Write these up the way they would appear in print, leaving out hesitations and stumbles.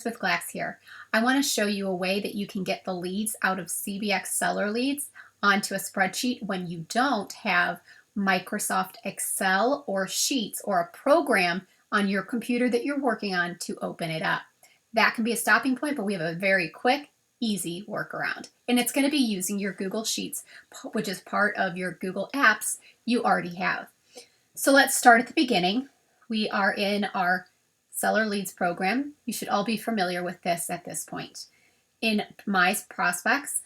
With Glass here. I want to show you a way that you can get the leads out of CBX Seller Leads onto a spreadsheet when you don't have Microsoft Excel or Sheets or a program on your computer that you're working on to open it up. That can be a stopping point, but we have a very quick, easy workaround. And it's going to be using your Google Sheets, which is part of your Google Apps you already have. So let's start at the beginning. We are in our Seller Leads program. You should all be familiar with this at this point. In My Prospects,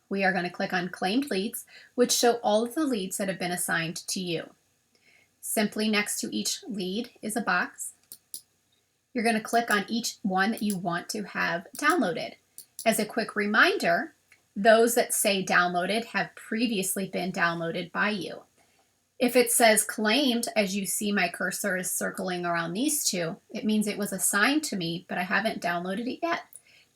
we are going to click on Claimed Leads, which show all of the leads that have been assigned to you. Simply next to each lead is a box. You're going to click on each one that you want to have downloaded. As a quick reminder, those that say downloaded have previously been downloaded by you. If it says claimed, as you see my cursor is circling around these two, it means it was assigned to me, but I haven't downloaded it yet.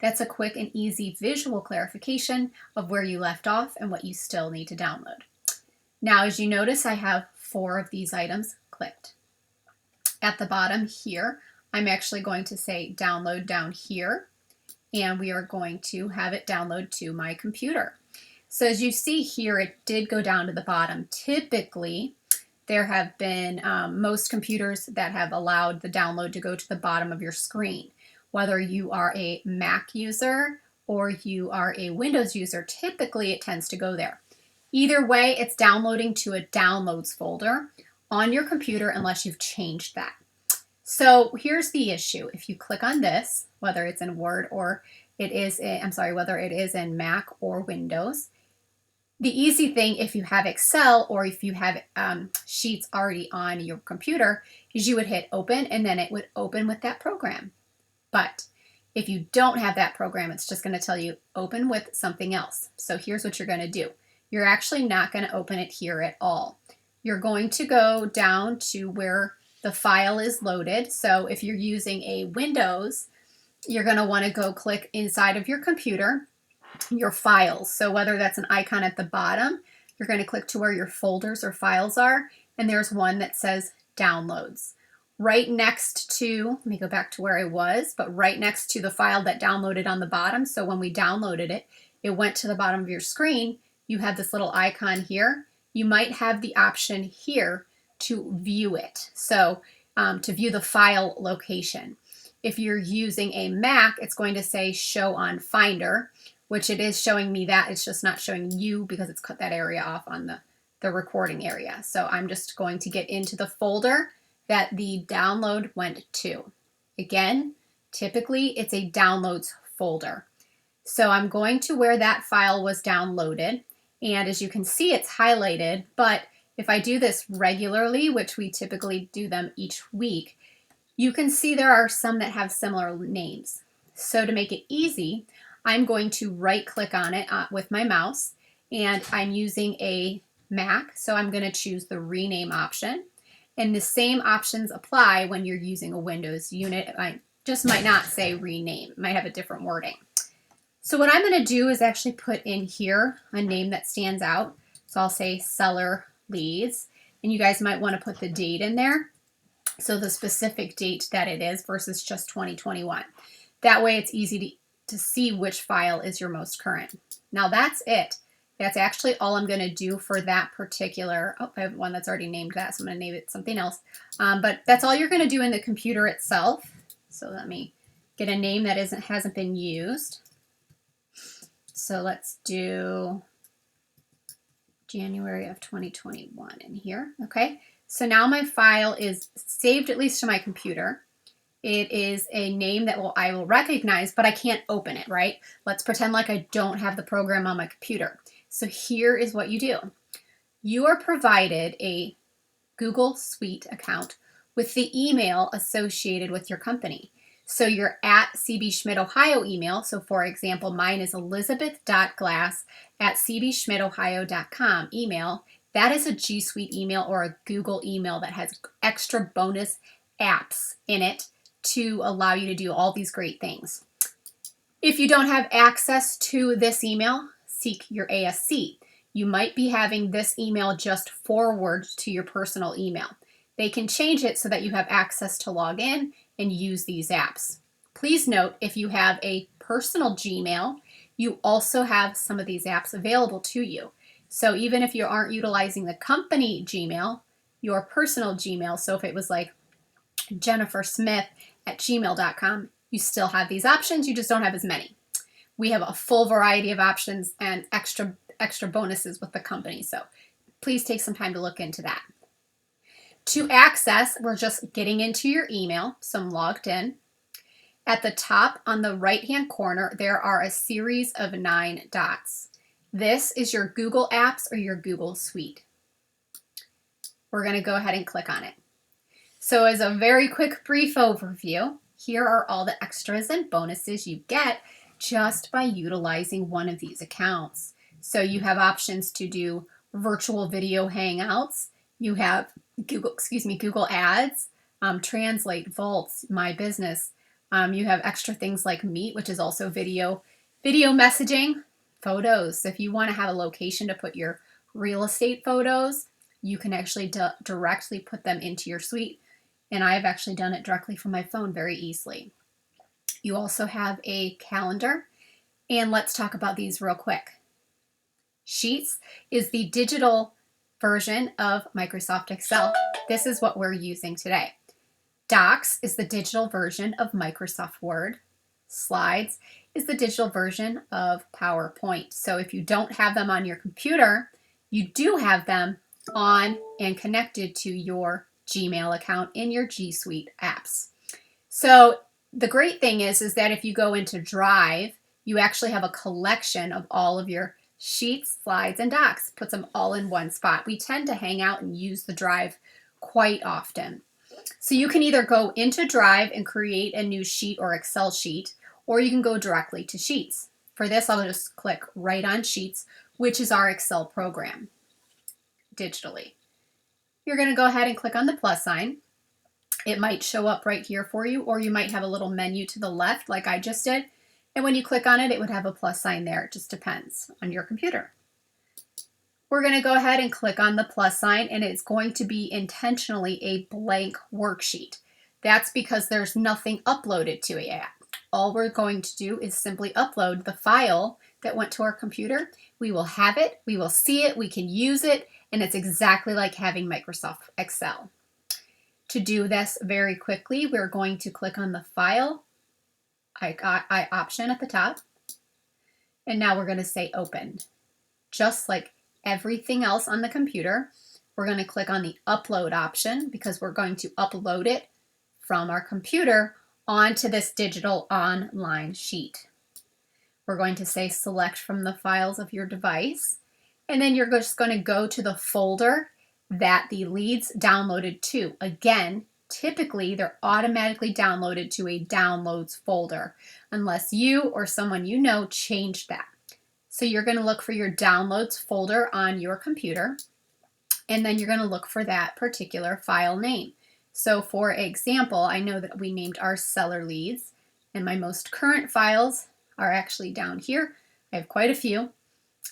That's a quick and easy visual clarification of where you left off and what you still need to download. Now, as you notice, I have 4 of these items clicked. At the bottom here, I'm actually going to say download down here, and we are going to have it download to my computer. So as you see here, it did go down to the bottom. Typically, there have been most computers that have allowed the download to go to the bottom of your screen. Whether you are a Mac user or you are a Windows user, typically it tends to go there. Either way, it's downloading to a downloads folder on your computer unless you've changed that. So here's the issue. If you click on this, whether it's in Word or whether it is in Mac or Windows, the easy thing, if you have Excel or if you have Sheets already on your computer, is you would hit open and then it would open with that program. But if you don't have that program, it's just going to tell you open with something else. So here's what you're going to do. You're actually not going to open it here at all. You're going to go down to where the file is loaded. So if you're using a Windows, you're going to want to go click inside of your computer, your files. So whether that's an icon at the bottom, you're going to click to where your folders or files are, and there's one that says downloads. Right next to, let me go back to where I was, but right next to the file that downloaded on the bottom, so when we downloaded it, it went to the bottom of your screen, you have this little icon here. You might have the option here to view it, so to view the file location. If you're using a Mac, it's going to say show on Finder, which it is showing me that. It's just not showing you because it's cut that area off on the recording area. So I'm just going to get into the folder that the download went to. Again, typically it's a downloads folder. So I'm going to where that file was downloaded. And as you can see, it's highlighted. But if I do this regularly, which we typically do them each week, you can see there are some that have similar names. So to make it easy, I'm going to right click on it with my mouse, and I'm using a Mac, so I'm going to choose the rename option. And the same options apply when you're using a Windows unit. I just might not say rename, it might have a different wording. So what I'm going to do is actually put in here a name that stands out. So I'll say Seller Leads, and you guys might want to put the date in there. So the specific date that it is versus just 2021. That way it's easy to see which file is your most current. Now that's it. That's actually all I'm going to do for that particular, I have one that's already named that, so I'm going to name it something else. But that's all you're going to do in the computer itself. So let me get a name that hasn't been used. So let's do January of 2021 in here. Okay, so now my file is saved at least to my computer. It is a name that I will recognize, but I can't open it, right? Let's pretend like I don't have the program on my computer. So here is what you do. You are provided a Google Suite account with the email associated with your company. So your at CB Schmidt Ohio email, so for example, mine is elizabeth.glass@cbschmidtohio.com email. That is a G Suite email or a Google email that has extra bonus apps in it to allow you to do all these great things. If you don't have access to this email, seek your ASC. You might be having this email just forward to your personal email. They can change it so that you have access to log in and use these apps. Please note, if you have a personal Gmail, you also have some of these apps available to you. So even if you aren't utilizing the company Gmail, your personal Gmail, so if it was like jennifersmith@gmail.com, you still have these options, you just don't have as many. We have a full variety of options and extra bonuses with the company, so please take some time to look into that. To access, we're just getting into your email, so I'm logged in. At the top on the right-hand corner, there are a series of 9 dots. This is your Google Apps or your Google Suite. We're going to go ahead and click on it. So as a very quick brief overview, here are all the extras and bonuses you get just by utilizing one of these accounts. So you have options to do virtual video hangouts. You have Google Ads, Translate, Vaults, My Business. You have extra things like Meet, which is also video messaging, photos. So if you want to have a location to put your real estate photos, you can actually directly put them into your suite. And I've actually done it directly from my phone very easily. You also have a calendar. And let's talk about these real quick. Sheets is the digital version of Microsoft Excel. This is what we're using today. Docs is the digital version of Microsoft Word. Slides is the digital version of PowerPoint. So if you don't have them on your computer, you do have them on and connected to your Gmail account in your G Suite apps. So the great thing is that if you go into Drive, you actually have a collection of all of your sheets, slides, and docs. Puts them all in one spot. We tend to hang out and use the Drive quite often. So you can either go into Drive and create a new sheet or Excel sheet, or you can go directly to Sheets. For this, I'll just click right on Sheets, which is our Excel program, digitally. You're going to go ahead and click on the plus sign. It might show up right here for you, or you might have a little menu to the left like I just did. And when you click on it, it would have a plus sign there. It just depends on your computer. We're going to go ahead and click on the plus sign, and it's going to be intentionally a blank worksheet. That's because there's nothing uploaded to it yet. All we're going to do is simply upload the file that went to our computer. We will have it, we will see it, we can use it, and it's exactly like having Microsoft Excel. To do this very quickly, we're going to click on the File option at the top, and now we're going to say Open. Just like everything else on the computer, we're going to click on the Upload option because we're going to upload it from our computer onto this digital online sheet. We're going to say Select from the files of your device, and then you're just going to go to the folder that the leads downloaded to. Again, typically they're automatically downloaded to a Downloads folder unless you or someone you know changed that. So you're going to look for your Downloads folder on your computer, and then you're going to look for that particular file name. So for example, I know that we named our seller leads, and my most current files are actually down here. I have quite a few.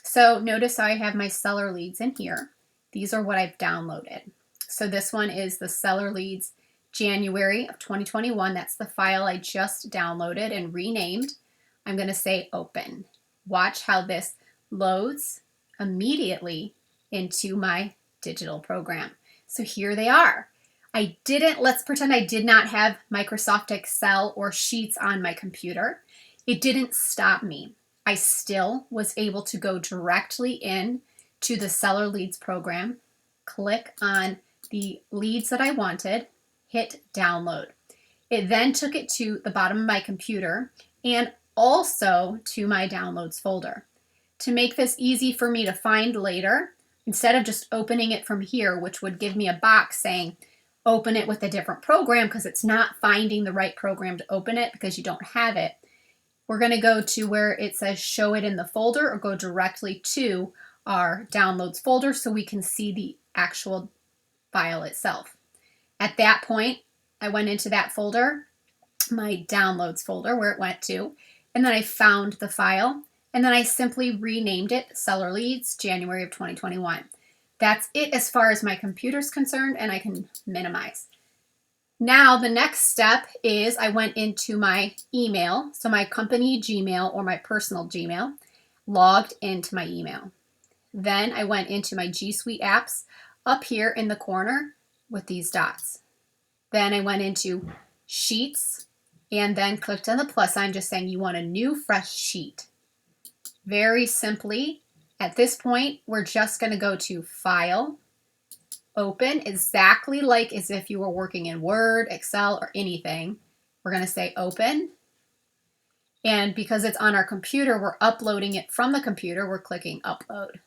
So notice I have my seller leads in here. These are what I've downloaded. So this one is the seller leads January of 2021. That's the file I just downloaded and renamed. I'm going to say Open. Watch how this loads immediately into my digital program. So here they are. Let's pretend I did not have Microsoft Excel or Sheets on my computer. It didn't stop me. I still was able to go directly in to the Seller Leads program, click on the leads that I wanted, hit download. It then took it to the bottom of my computer and also to my downloads folder. To make this easy for me to find later, instead of just opening it from here, which would give me a box saying open it with a different program because it's not finding the right program to open it because you don't have it, we're going to go to where it says show it in the folder or go directly to our downloads folder so we can see the actual file itself. At that point, I went into that folder, my downloads folder where it went to, and then I found the file, and then I simply renamed it Seller Leads January of 2021. That's it as far as my computer's concerned, and I can minimize. Now the next step is I went into my email, so my company Gmail or my personal Gmail, logged into my email. Then I went into my G Suite apps up here in the corner with these dots. Then I went into Sheets and then clicked on the plus sign just saying you want a new fresh sheet. Very simply, at this point, we're just going to go to File, Open, exactly like as if you were working in Word, Excel, or anything. We're going to say Open. And because it's on our computer, we're uploading it from the computer. We're clicking Upload.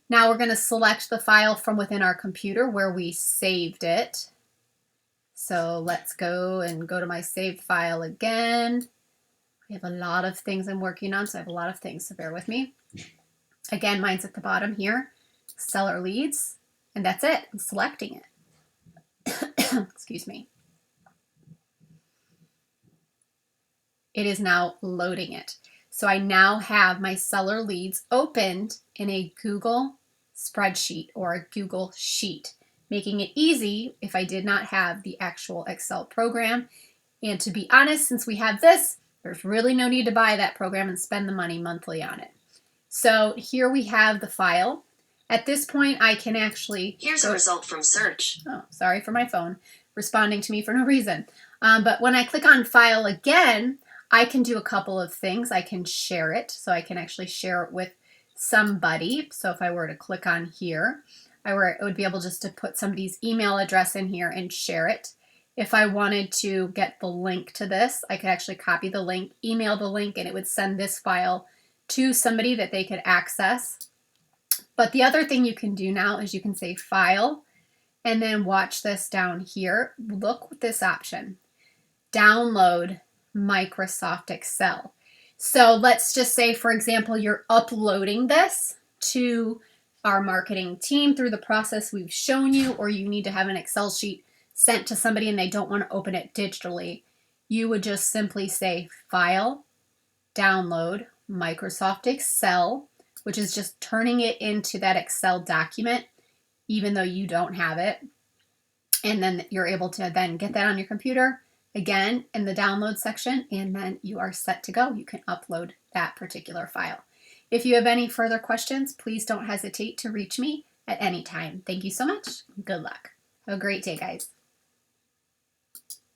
Now we're going to select the file from within our computer where we saved it. So let's go to my saved file again. I have a lot of things I'm working on, so I have a lot of things, so bear with me. Again, mine's at the bottom here, seller leads, and that's it. I'm selecting it. Excuse me. It is now loading it. So I now have my seller leads opened in a Google spreadsheet or a Google Sheet, making it easy if I did not have the actual Excel program. And to be honest, since we have this, there's really no need to buy that program and spend the money monthly on it. So here we have the file. At this point, I can actually... Here's a result from search. Oh, sorry for my phone responding to me for no reason. But when I click on File again, I can do a couple of things. I can share it, so I can actually share it with somebody. So if I were to click on here, I would be able just to put somebody's email address in here and share it. If I wanted to get the link to this, I could actually copy the link, email the link, and it would send this file to somebody that they could access. But the other thing you can do now is you can say File, and then watch this down here. Look at this option, Download Microsoft Excel. So let's just say, for example, you're uploading this to our marketing team through the process we've shown you, or you need to have an Excel sheet sent to somebody and they don't want to open it digitally. You would just simply say File, Download Microsoft Excel, which is just turning it into that Excel document, even though you don't have it. And then you're able to then get that on your computer again in the download section, and then you are set to go. You can upload that particular file. If you have any further questions, please don't hesitate to reach me at any time. Thank you so much. Good luck. Have a great day, guys.